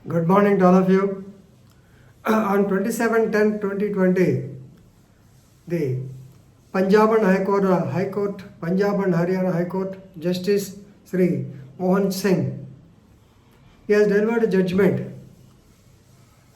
Good morning to all of you. On 27/10/2020, the Punjab and High Court, Punjab and Haryana High Court Justice Sri Mohan Singh, he has delivered a judgment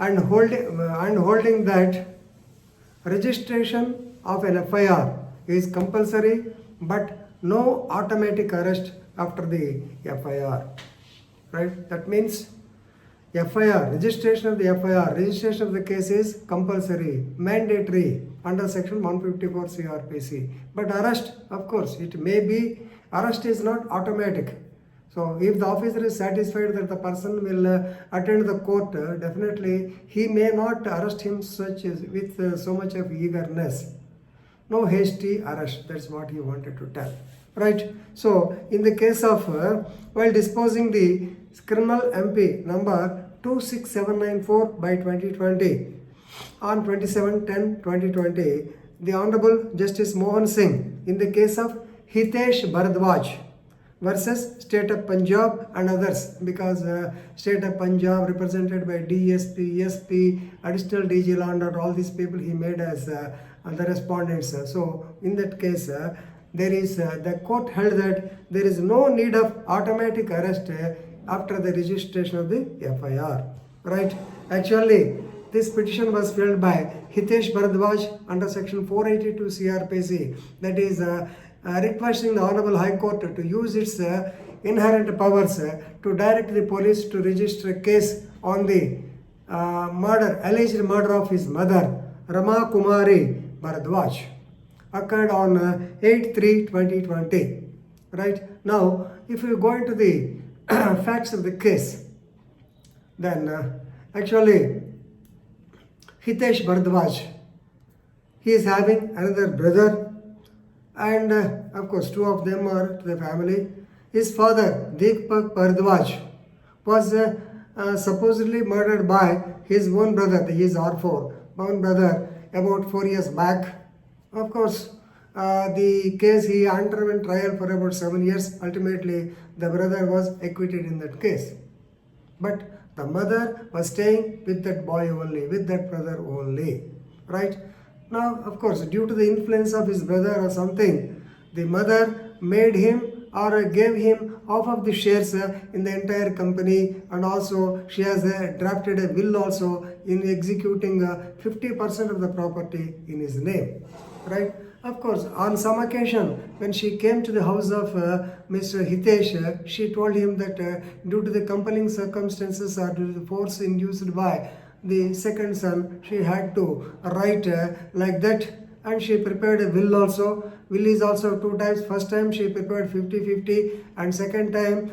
and holding that registration of an FIR is compulsory, but no automatic arrest after the FIR. Right? That means FIR, registration of the FIR, registration of the case is compulsory, mandatory under section 154 CRPC. But arrest, of course, it may be, arrest is not automatic. So if the officer is satisfied that the person will attend the court, definitely he may not arrest him with so much of eagerness. No hasty arrest, that's what he wanted to tell. Right? So in the case of, while disposing the criminal MP number 26794 by 2020 on 27/10/2020, the Honorable Justice Mohan Singh in the case of Hitesh Bharadwaj versus State of Punjab and others, because State of Punjab represented by DSP, SP, Additional DG Law and Order, all these people he made as the respondents. So in that case, there is the court held that there is no need of automatic arrest after the registration of the FIR. Right? Actually, this petition was filed by Hitesh Bharadwaj under section 482 CRPC, that is requesting the Honorable High Court to use its inherent powers to direct the police to register a case on the alleged murder of his mother, Rama Kumari Bharadwaj, occurred on 8/3/2020. Right? Now, if you go into the facts of the case, then actually Hitesh Bharadwaj, he is having another brother, and of course two of them are to the family. His father, Deepak Bharadwaj, was supposedly murdered by his own brother, his R4, own brother, about 4 years back. Of course, the case, he underwent trial for about 7 years. Ultimately, the brother was acquitted in that case. But the mother was staying with that boy only, with that brother only. Right? Now, of course, due to the influence of his brother or something, the mother made him or gave him half of the shares in the entire company, and also she has drafted a will also in executing 50% of the property in his name. Right? Of course, on some occasion, when she came to the house of Mr. Hitesh, she told him that due to the compelling circumstances or due to the force induced by the second son, she had to write like that, and she prepared a will also. Will is also two types. First time she prepared 50/50, and second time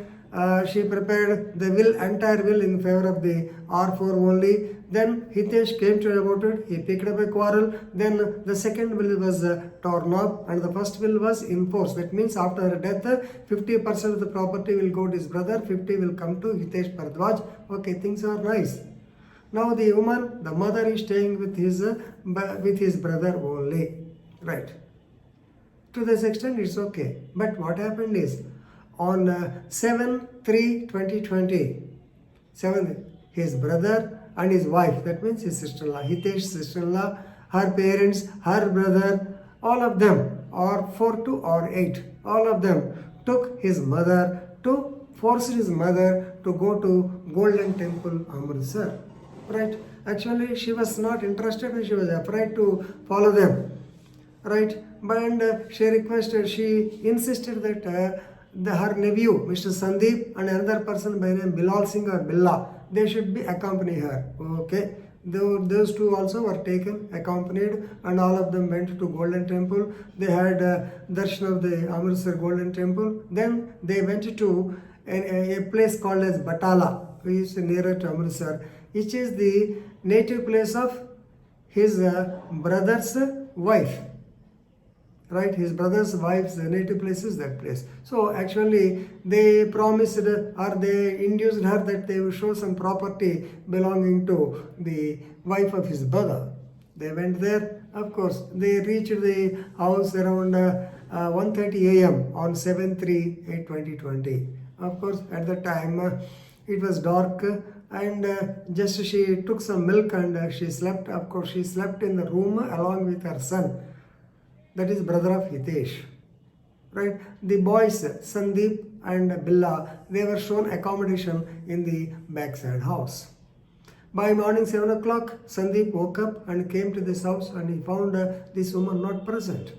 she prepared the will, entire will in favor of the R4 only. Then Hitesh came to know about it, he picked up a quarrel, then the second will was torn up and the first will was enforced. That means after her death, 50% of the property will go to his brother, 50 will come to Hitesh Bharadwaj. Okay, things are nice. Now the woman, the mother is staying with his brother only. Right. To this extent it's okay. But what happened is, on 7/3/2020, his brother and his wife, that means his sister-in-law, Hitesh's sister-in-law, her parents, her brother, all of them, or 4 to or 8, all of them took his mother forced his mother to go to Golden Temple, Amritsar. Right? Actually, she was not interested, she was afraid to follow them. Right? But she insisted that her nephew, Mr. Sandeep, and another person by name Bilal Singh or Billa, they should accompany her. Okay. Those two also were taken, accompanied, and all of them went to Golden Temple. They had darshan of the Amritsar Golden Temple. Then they went to a place called as Batala, which is nearer to Amritsar, which is the native place of his brother's wife. Right? His brother's wife's native place is that place. So actually they promised or they induced her that they will show some property belonging to the wife of his brother. They went there. Of course, they reached the house around 1:30 a.m. on 7/3/2020. Of course, at the time it was dark and just she took some milk and she slept. Of course, she slept in the room along with her son, that is brother of Hitesh. Right? The boys, Sandeep and Billa, they were shown accommodation in the backside house. By morning 7 o'clock, Sandeep woke up and came to this house and he found this woman not present.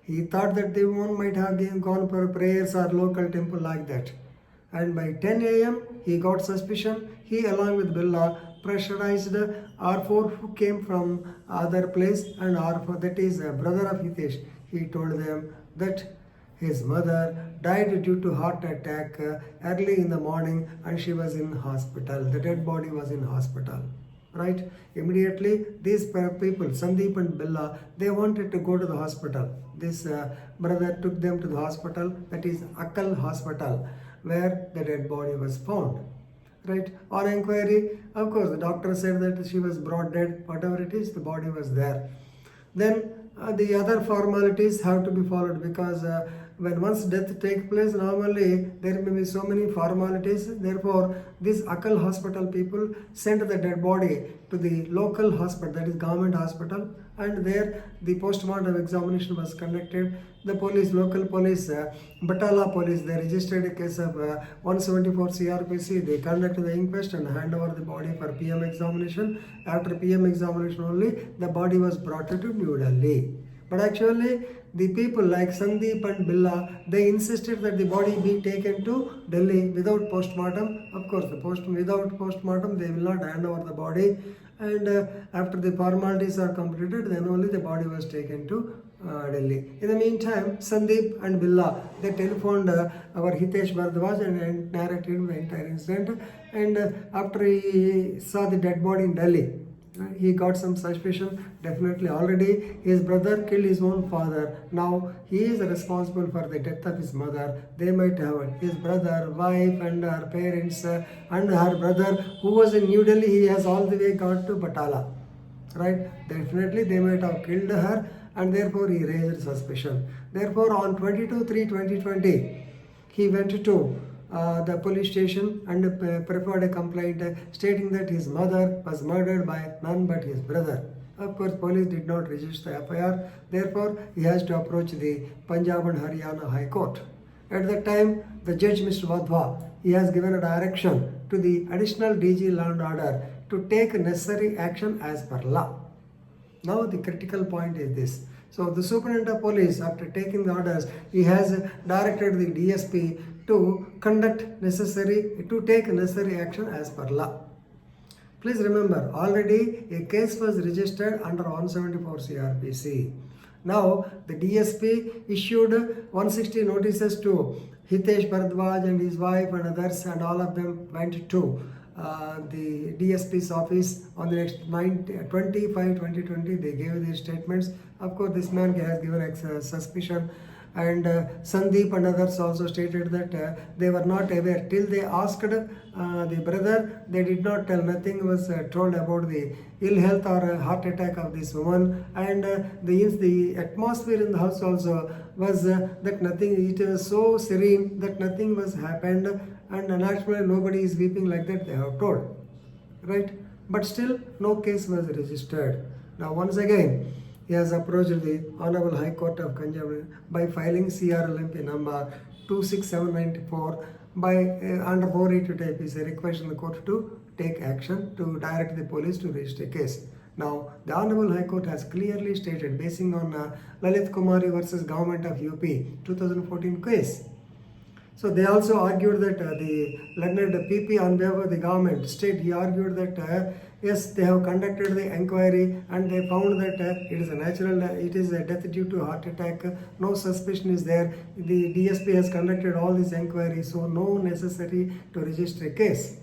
He thought that the woman might have gone for prayers or local temple like that. And by 10 a.m., he got suspicion. He, along with Billa, pressurized R4 who came from other place, and R4, that is brother of Hitesh. He told them that his mother died due to heart attack early in the morning and she was in hospital. The dead body was in hospital. Right? Immediately, these people, Sandeep and Billa, they wanted to go to the hospital. This brother took them to the hospital, that is Akal Hospital, where the dead body was found. Right? On inquiry, of course, the doctor said that she was brought dead. Whatever it is, the body was there. Then the other formalities have to be followed, because when once death takes place, normally there may be so many formalities. Therefore, these Akal Hospital people sent the dead body to the local hospital, that is government hospital, and there the postmortem examination was conducted. The police, local police, Batala police, they registered a case of 174 CRPC. They conducted the inquest and hand over the body for PM examination. After PM examination only, the body was brought to New Delhi. But actually, the people like Sandeep and Billa, they insisted that the body be taken to Delhi without postmortem. Of course, without postmortem, they will not hand over the body. And after the formalities are completed, then only the body was taken to Delhi. In the meantime, Sandeep and Billa, they telephoned our Hitesh Bharadwaj and narrated the entire incident. And after he saw the dead body in Delhi, he got some suspicion. Definitely, already his brother killed his own father. Now he is responsible for the death of his mother. They might have his brother, wife, and her parents, and her brother who was in New Delhi. He has all the way got to Batala. Right? Definitely, they might have killed her, and therefore he raised suspicion. Therefore, on 22/3/2020, he went to the police station and preferred a complaint stating that his mother was murdered by none but his brother. Of course, police did not register the FIR. Therefore, he has to approach the Punjab and Haryana High Court. At that time, the judge, Mr. Wadhwa, he has given a direction to the additional DG Law and Order to take necessary action as per law. Now, the critical point is this. So, the Superintendent of Police, after taking the orders, he has directed the DSP to take necessary action as per law. Please remember, already a case was registered under 174 CRPC. Now, the DSP issued 160 notices to Hitesh Bharadwaj and his wife and others, and all of them went to the DSP's office on the next 25/2020. They gave their statements. Of course, this man has given suspicion. And Sandeep and others also stated that they were not aware. Till they asked the brother, they did not tell. Nothing was told about the ill health or heart attack of this woman. And the atmosphere in the house also was that nothing, it was so serene that nothing was happened. And naturally, nobody is weeping like that, they have told. Right? But still, no case was registered. Now, once again, he has approached the Honorable High Court of Punjab by filing CRLMP number 26794 by under 482 type is a request in the court to take action to direct the police to register a case. Now, the Honorable High Court has clearly stated, basing on Lalit Kumari versus Government of UP 2014 case. So they also argued that the learned PP on behalf of the government state, he argued that yes, they have conducted the inquiry and they found that it is a death due to heart attack. No suspicion is there. The DSP has conducted all these inquiries, so no necessary to register a case.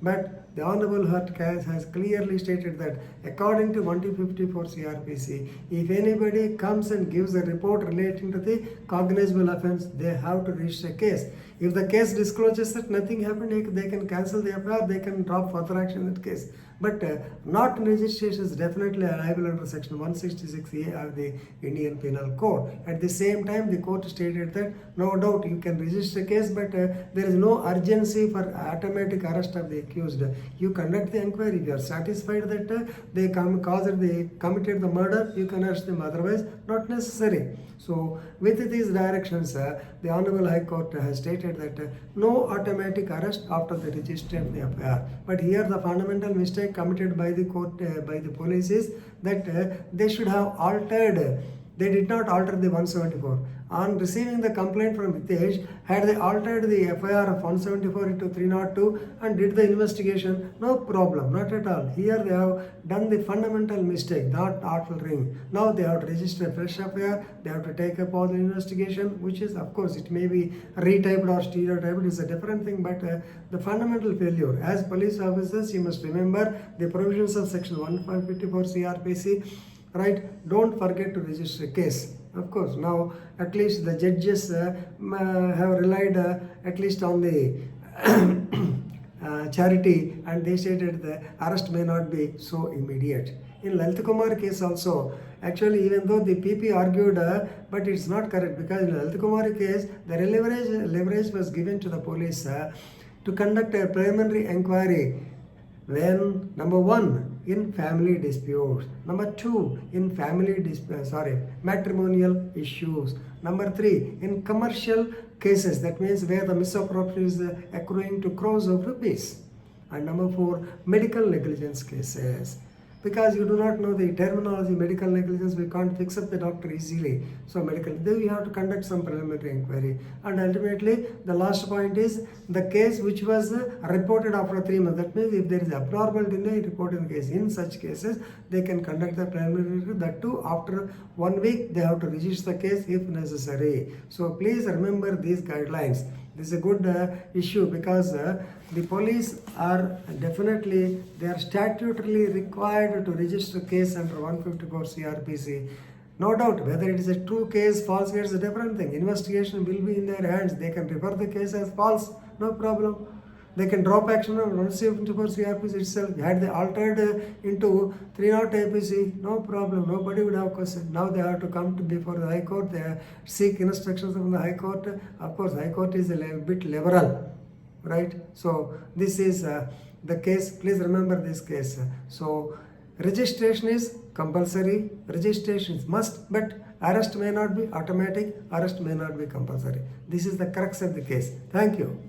But the Honorable Hurt case has clearly stated that according to 1254 CRPC, if anybody comes and gives a report relating to the cognizable offense, they have to register a case. If the case discloses that nothing happened, they can cancel the FIR, they can drop further action in that case. But not registration is definitely liable under section 166A of the Indian Penal Code. At the same time, the court stated that no doubt you can register a case, but there is no urgency for automatic arrest of the accused. You conduct the inquiry. If you are satisfied that they committed the murder, you can arrest them. Otherwise, not necessary. So, with these directions, the Honorable High Court has stated that no automatic arrest after the registry of the FIR. But here, the fundamental mistake committed by the court, by the police is that they should have altered. They did not alter the 174. On receiving the complaint from Hitesh, had they altered the FIR of 174 into 302 and did the investigation, no problem, not at all. Here they have done the fundamental mistake, not altering. Now they have to register a fresh FIR, they have to take up all the investigation, which is, of course, it may be retyped or stereotyped, it's a different thing, but the fundamental failure. As police officers, you must remember the provisions of section 1554 CRPC. Right, don't forget to register a case. Of course, now at least the judges have relied at least on the charity, and they stated the arrest may not be so immediate. In Lalit Kumar case also, actually even though the PP argued, but it's not correct, because in Lalit Kumar case, the leverage was given to the police to conduct a preliminary inquiry when, number one, in family disputes, number two, in matrimonial issues, number three, in commercial cases, that means where the misappropriation is accruing to crores of rupees, and number four, medical negligence cases. Because you do not know the terminology medical negligence, we can't fix up the doctor easily. So then you have to conduct some preliminary inquiry. And ultimately, the last point is the case which was reported after 3 months. That means if there is abnormality in the reported case, in such cases, they can conduct the preliminary inquiry. That too, after 1 week, they have to register the case if necessary. So please remember these guidelines. This is a good issue, because the police are definitely, they are statutorily required to register case under 154 CRPC. No doubt, whether it is a true case, false case is a different thing. Investigation will be in their hands. They can refer the case as false, no problem. They can drop action on 154 CRPC itself. Had they altered into 300 APC, no problem, nobody would have question. Now they have to come to before the High Court, they seek instructions from the High Court. Of course, High Court is a bit liberal, right? So this is the case. Please remember this case. So registration is compulsory, registration is must, but arrest may not be automatic, arrest may not be compulsory. This is the crux of the case. Thank you.